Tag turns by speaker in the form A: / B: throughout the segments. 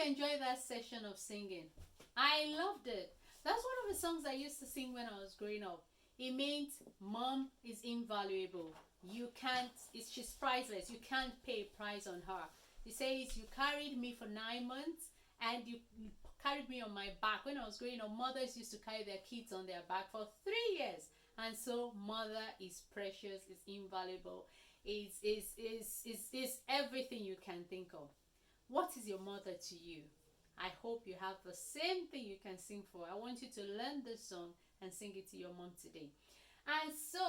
A: enjoyed that session of singing. I loved it. That's one of the songs I used to sing when I was growing up. It means mom is invaluable. You can't, she's priceless. You can't pay a price on her. It says, you carried me for 9 months and you carried me on my back. When I was growing up, mothers used to carry their kids on their back for 3 years. And so mother is precious, is invaluable, is everything you can think of. What is your mother to you? I hope you have the same thing you can sing for. I want you to learn this song and sing it to your mom today. And so,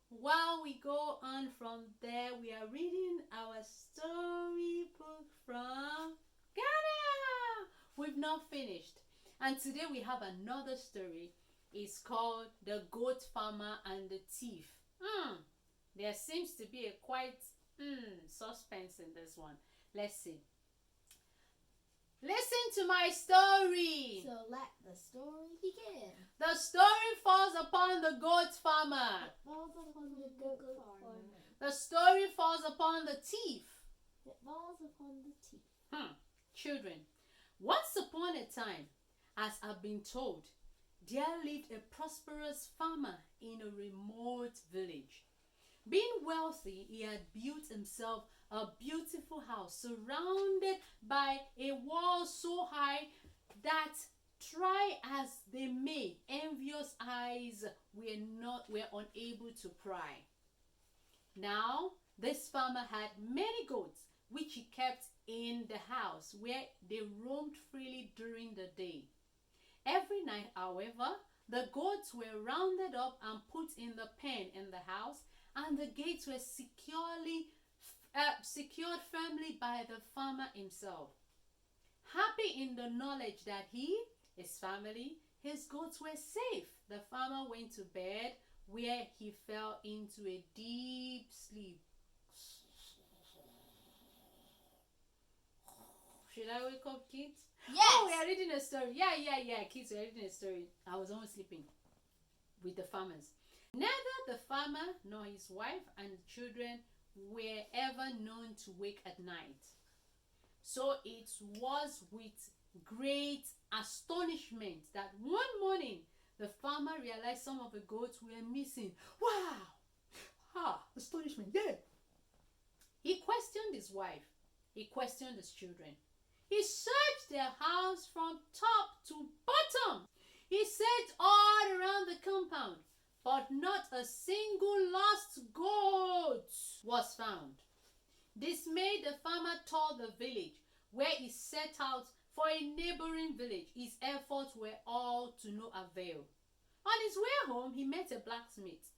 A: while we go on from there, we are reading our storybook from Ghana. We've not finished. And today we have another story. It's called The Goat Farmer and the Thief. There seems to be a quite suspense in this one. Let's see. Listen to my story.
B: So let the story begin.
A: The story falls upon the goat farmer.
B: It falls upon the goat farmer.
A: The story falls upon the thief.
B: It falls upon the thief.
A: Children, once upon a time, as I've been told, there lived a prosperous farmer in a remote village. Being wealthy, he had built himself a beautiful house surrounded by a wall so high that, try as they may, envious eyes were unable to pry. Now, this farmer had many goats which he kept in the house where they roamed freely during the day. Every night, however, the goats were rounded up and put in the pen in the house, and the gates were secured firmly by the farmer himself. Happy in the knowledge that he, his family, his goats were safe, the farmer went to bed, where he fell into a deep sleep. Should I wake up, kids?
B: Yes.
A: Oh, we are reading a story. Yeah. Kids, we are reading a story. I was almost sleeping with the farmers. Neither the farmer nor his wife and children were ever known to wake at night. So it was with great astonishment that one morning the farmer realized some of the goats were missing. Wow! Astonishment, yeah. He questioned his wife. He questioned his children. He searched their house from top to bottom. He searched all around the compound, but not a single lost goat was found. Dismayed, the farmer toured the village, where he set out for a neighboring village. His efforts were all to no avail. On his way home, he met a blacksmith,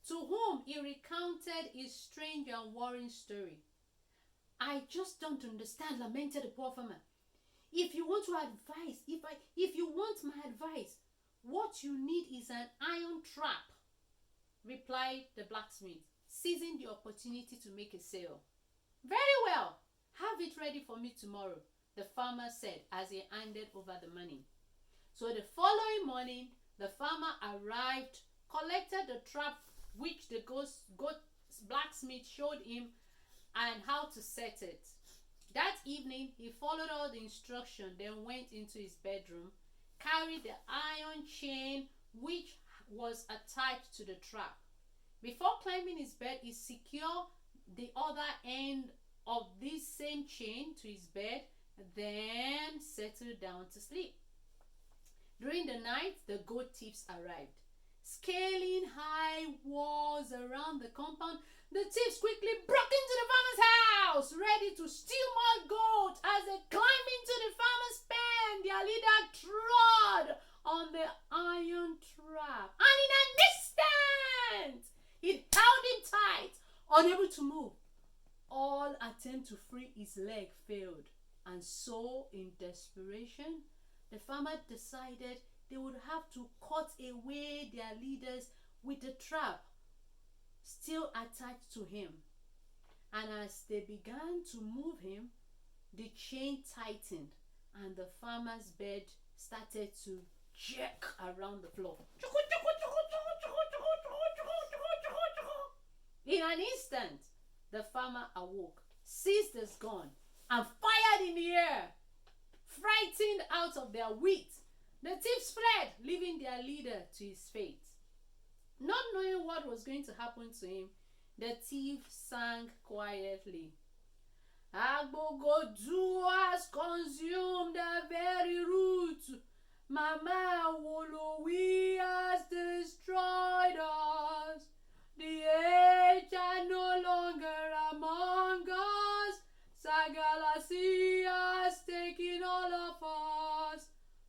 A: to whom he recounted his strange and worrying story. "I just don't understand," lamented the poor farmer. If you want my advice, what you need is an iron trap," replied the blacksmith, seizing the opportunity to make a sale. "Very well, have it ready for me tomorrow," the farmer said as he handed over the money. So the following morning, the farmer arrived, collected the trap which the goat blacksmith showed him, and how to set it. That evening, he followed all the instructions, then went into his bedroom, carried the iron chain which was attached to the trap. Before climbing his bed, he secured the other end of this same chain to his bed, then settled down to sleep. During the night, the goat thieves arrived. Scaling high walls around the compound, the thieves quickly broke into the farmer's house, ready to steal more gold. As they climbed into the farmer's pen, their leader trod on the iron trap, and in an instant, it held him tight, unable to move. All attempt to free his leg failed, and so, in desperation, the farmer decided they would have to cut away their leaders with the trap still attached to him. And as they began to move him, the chain tightened and the farmer's bed started to jerk around the floor. In an instant, the farmer awoke, seized his gun, and fired in the air. Frightened out of their wits, the thieves fled, leaving their leader to his fate. Not knowing what was going to happen to him, the thief sang quietly, Agbogodu has consumed the very root. Mama Wolowi has destroyed us. The age are no longer among us. Sagalasi has taken all of us.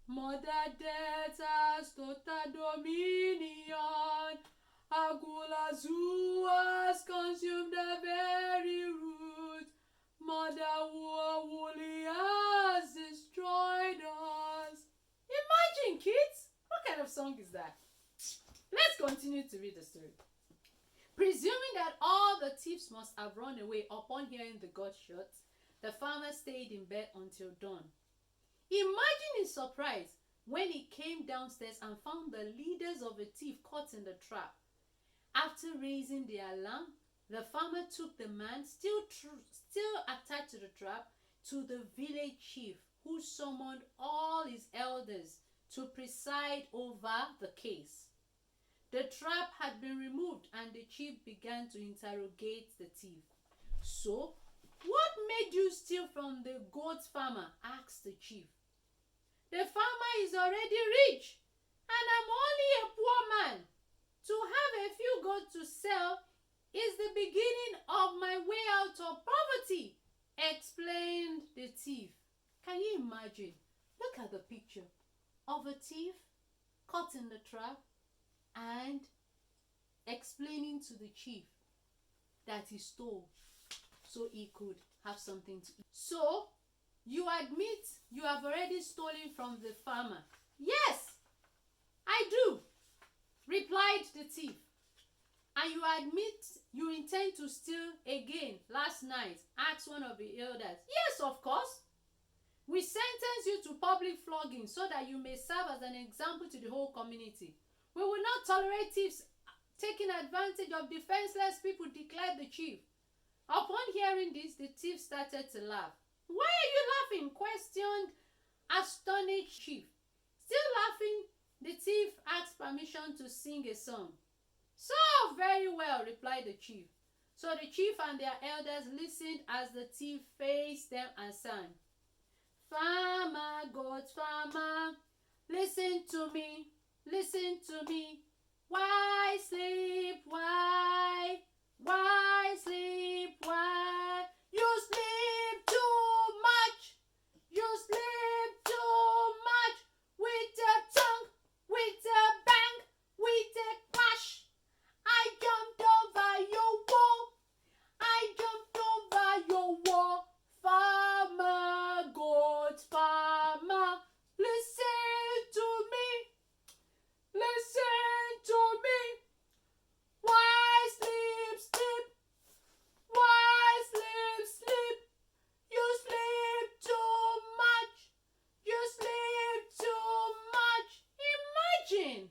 A: Mother death has total dominion. Agulazu has consumed the very root. Mother Woli has destroyed us. Imagine, kids! What kind of song is that? Let's continue to read the story. Presuming that all the thieves must have run away upon hearing the gunshot, the farmer stayed in bed until dawn. Imagine his surprise when he came downstairs and found the leaders of a thief caught in the trap. After raising the alarm, the farmer took the man, still attached to the trap, to the village chief, who summoned all his elders to preside over the case. The trap had been removed and the chief began to interrogate the thief. So, what made you steal from the goat farmer? Asked the chief. The farmer is already rich and I'm only a poor man. To have a few goats to sell is the beginning of my way out of poverty, explained the thief. Can you imagine? Look at the picture of a thief caught in the trap and explaining to the chief that he stole so he could have something to eat. So, you admit you have already stolen from the farmer? Yes, I do, replied the thief. And you admit you intend to steal again last night? Asked one of the elders. Yes, of course. We sentence you to public flogging so that you may serve as an example to the whole community. We will not tolerate thieves taking advantage of defenseless people, declared the chief. Upon hearing this, the thief started to laugh. Why are you laughing? Questioned astonished chief. Still laughing, the thief asked permission to sing a song. So very well, replied the chief. So the chief and their elders listened as the thief faced them and sang. Farmer, goat farmer, listen to me, listen to me. Why sleep? Why? Why sleep? Why? You sleep too much. You sleep too much. With a tongue, with a bang, with a clash. I jumped over your wall. I jumped over your wall. Farmer, goat farmer, listen to me. Listen to me. Why sleep, sleep? Why sleep, sleep? You sleep too much. You sleep too much. Imagine.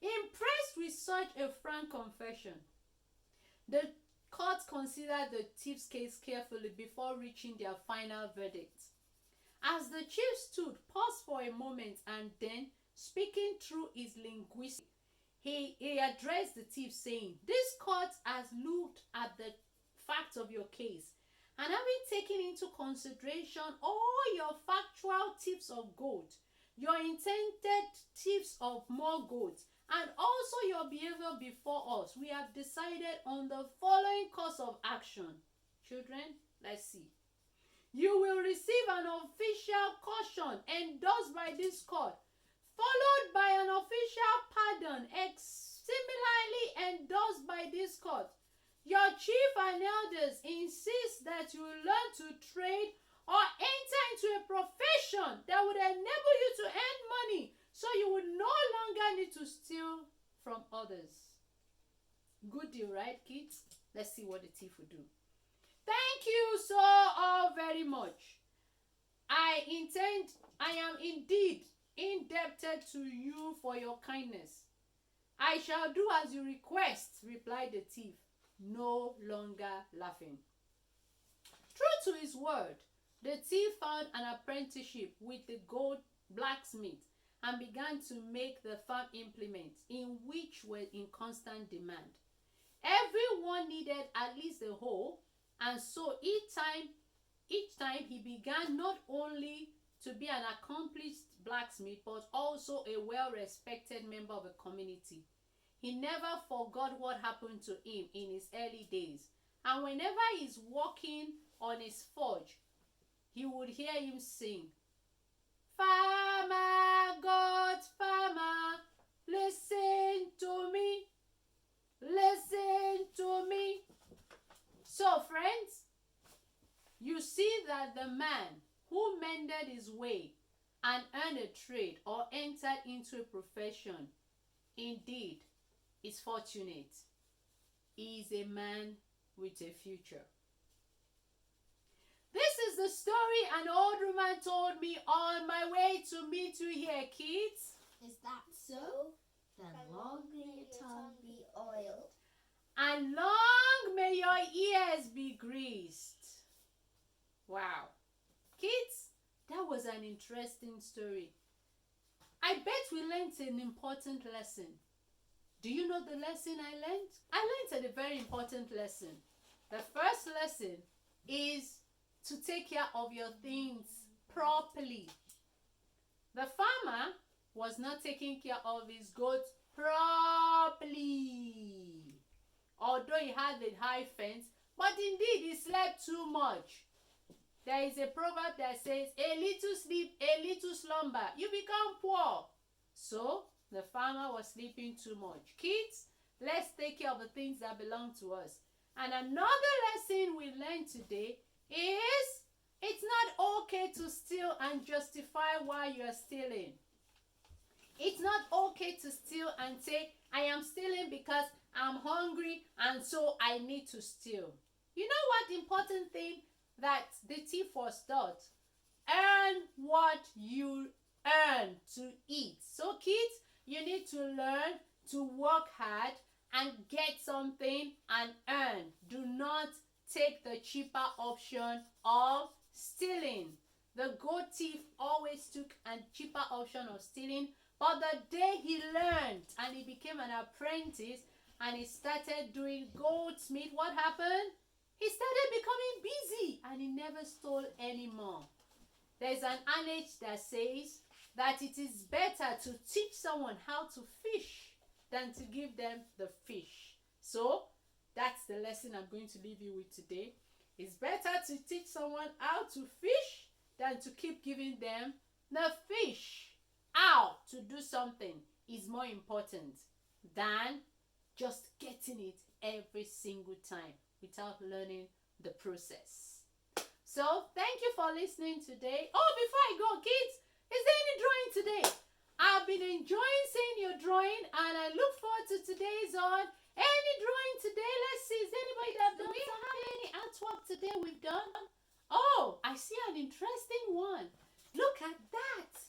A: Impressed with such a frank confession, the court considered the thief's case carefully before reaching their final verdict. As the chief stood, paused for a moment, and then, speaking through his linguistics, he addressed the thief, saying, This court has looked at the facts of your case, and having taken into consideration all your factual thefts of gold, your intended thefts of more gold, and also your behavior before us, we have decided on the following course of action. Children, let's see. You will receive an official caution endorsed by this court, followed by an official pardon similarly endorsed by this court. Your chief and elders insist that you learn to trade or enter into a profession that would enable you to earn money, so you would no longer need to steal from others. Good deal, right, kids? Let's see what the thief will do. Thank you so all very much. I am indeed indebted to you for your kindness. I shall do as you request, replied the thief, no longer laughing. True to his word, The thief found an apprenticeship with the gold blacksmith and began to make the farm implements, in which were in constant demand. Everyone needed at least a hoe, and so each time he began not only to be an accomplished blacksmith but also a well-respected member of the community. He never forgot what happened to him in his early days, and whenever he's walking on his forge, he would hear him sing, "Farmer, God's farmer, listen to me, listen to me." So, friends, you see that the man who mended his way and earned a trade or entered into a profession indeed is fortunate. He is a man with a future. This is the story an old woman told me on my way to meet you here, kids.
B: Is that so? Then long may your tongue be oiled.
A: And long may your ears be greased. Wow. Kids, that was an interesting story. I bet we learned an important lesson. Do you know the lesson I learned? I learned a very important lesson. The first lesson is to take care of your things properly. The farmer was not taking care of his goats properly. Although he had a high fence, but indeed he slept too much. There is a proverb that says, "A little sleep, a little slumber, you become poor." So the farmer was sleeping too much. Kids, let's take care of the things that belong to us. And another lesson we learned today is it's not okay to steal and justify why you are stealing. It's not okay to steal and say, "I am stealing because I'm hungry and so I need to steal." You know what the important thing that the thief was taught? Earn what you earn to eat. So kids, you need to learn to work hard and get something and earn. Do not take the cheaper option of stealing. The goat thief always took a cheaper option of stealing, but the day he learned and he became an apprentice and he started doing goldsmith, what happened? He started becoming busy and he never stole anymore. There's an adage that says that it is better to teach someone how to fish than to give them the fish. So that's the lesson I'm going to leave you with today. It's better to teach someone how to fish than to keep giving them the fish. How to do something is more important than just getting it every single time without learning the process. So thank you for listening today. Oh, before I go, kids, is there any drawing today? I've been enjoying seeing your drawing and I look forward to today's on. Any drawing today? Let's see. Is there anybody that do we have any artwork today we've done? Oh, I see an interesting one. Look at that.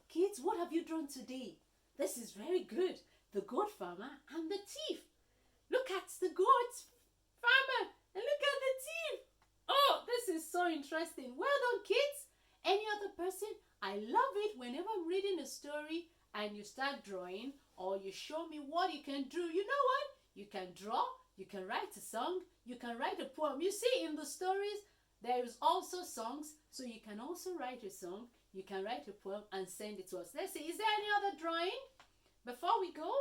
A: Kids, what have you drawn today? This is very good. The goat farmer and the thief. Look at the goat farmer and look at the thief. Oh, this is so interesting. Well done, kids. Any other person? I love it whenever I'm reading a story and you start drawing or you show me what you can do. You know what? You can draw, you can write a song, you can write a poem. You see, in the stories, there is also songs, so you can also write a song, you can write a poem and send it to us. Let's see, is there any other drawing before we go?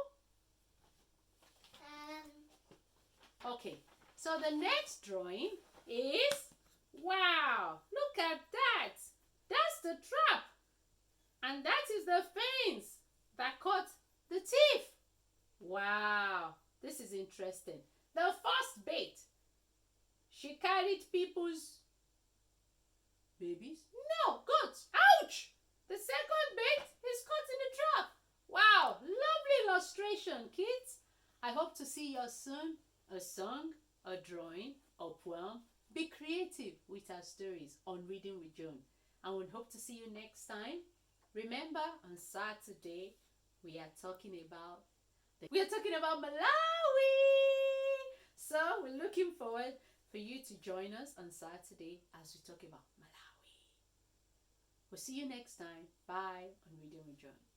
A: Okay, so the next drawing is, wow, look at that. That's the trap. And that is the fence that caught the thief. Wow, this is interesting. The first bait, she carried people's babies. No, goats. Ouch! The second bait is caught in the trap. Wow, lovely illustration, kids. I hope to see you soon. A song, a drawing, a poem. Be creative with our stories on Reading with Joan. And we hope to see you next time. Remember, on Saturday, we are talking about Malawi. So we're looking forward for you to join us on Saturday as we talk about Malawi. We'll see you next time. Bye on Reading with John.